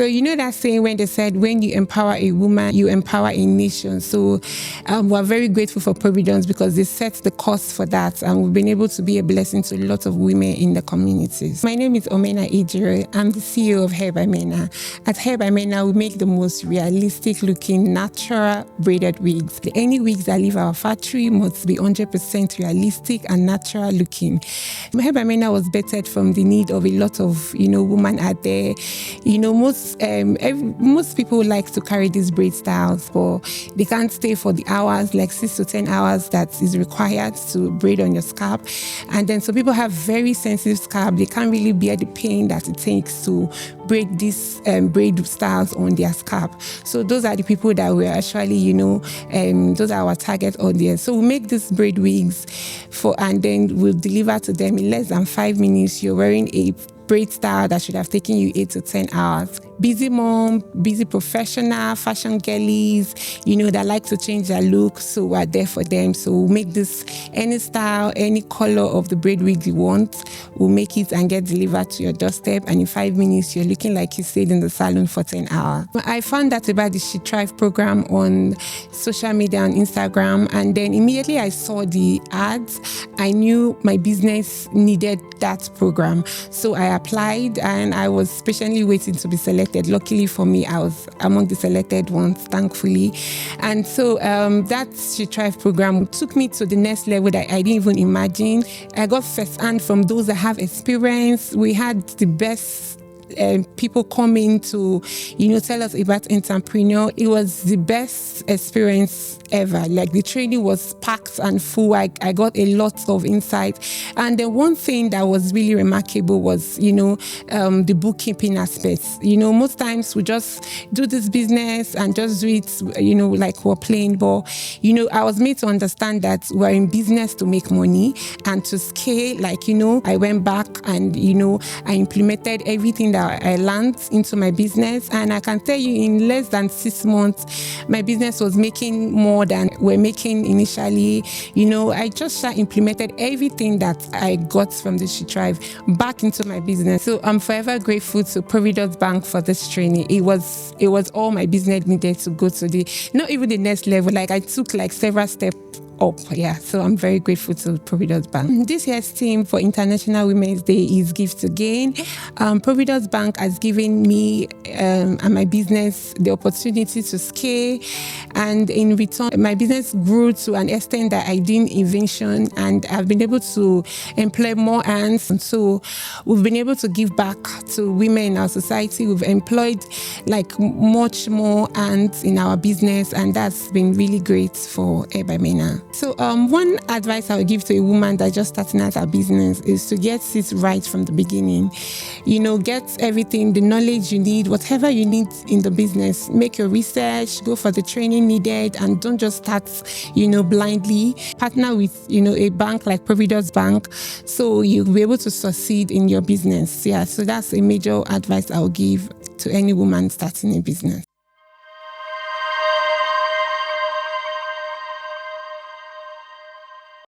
So you know that saying when they said, when you empower a woman, you empower a nation. So we're very grateful for Providus because they set the course for that, and we've been able to be a blessing to a lot of women in the communities. My name is Mena Ejiro. I'm the CEO of Hair by Mena. At Hair by Mena, we make the most realistic looking natural braided wigs. Any wigs that leave our factory must be 100% realistic and natural looking. Hair by Mena was bettered from the need of a lot of women out there. Most people like to carry these braid styles, but they can't stay for the hours, like 6 to 10 hours that is required to braid on your scalp. And then some people have very sensitive scalp. They can't really bear the pain that it takes to braid these braid styles on their scalp. So those are the people that we're actually, those are our target audience. So we make these braid wigs and then we'll deliver to them in less than 5 minutes. You're wearing a braid style that should have taken you 8 to 10 hours. Busy mom, busy professional, fashion girlies, that like to change their look. So we're there for them. So we'll make this any style, any color of the braid wig you want. We'll make it and get delivered to your doorstep. And in 5 minutes, you're looking like you stayed in the salon for 10 hours. I found out about the SheThrives program on social media and Instagram. And then immediately I saw the ads. I knew my business needed that program. So I applied and I was patiently waiting to be selected. Luckily for me, I was among the selected ones, thankfully. And so that SheThrives program took me to the next level that I didn't even imagine. I got first-hand from those that have experience. We had the best people coming to, tell us about entrepreneur. It was the best experience ever. Like the training was packed and full. I got a lot of insight. And the one thing that was really remarkable was, the bookkeeping aspects. Most times we just do this business and just do it, like we're playing ball. I was made to understand that we're in business to make money and to scale. I went back and, I implemented everything that I learned into my business. And I can tell you in less than 6 months, my business was making more than we're making initially. I just implemented everything that I got from the SheThrives back into my business. So I'm forever grateful to ProvidusBank for this training. It was all my business needed to go to not even the next level. I took several steps up. Yeah, so I'm very grateful to ProvidusBank. This year's theme for International Women's Day is Give to Gain. ProvidusBank has given me and my business the opportunity to scale, and in return, my business grew to an extent that I didn't envision, and I've been able to employ more hands. And so we've been able to give back to women in our society. We've employed much more hands in our business, and that's been really great for Hair by Mena. So one advice I would give to a woman that's just starting out her business is to get it right from the beginning. Get everything, the knowledge you need, whatever you need in the business. Make your research, go for the training needed, and don't just start, blindly. Partner with, a bank like ProvidusBank, so you'll be able to succeed in your business. Yeah, so that's a major advice I would give to any woman starting a business.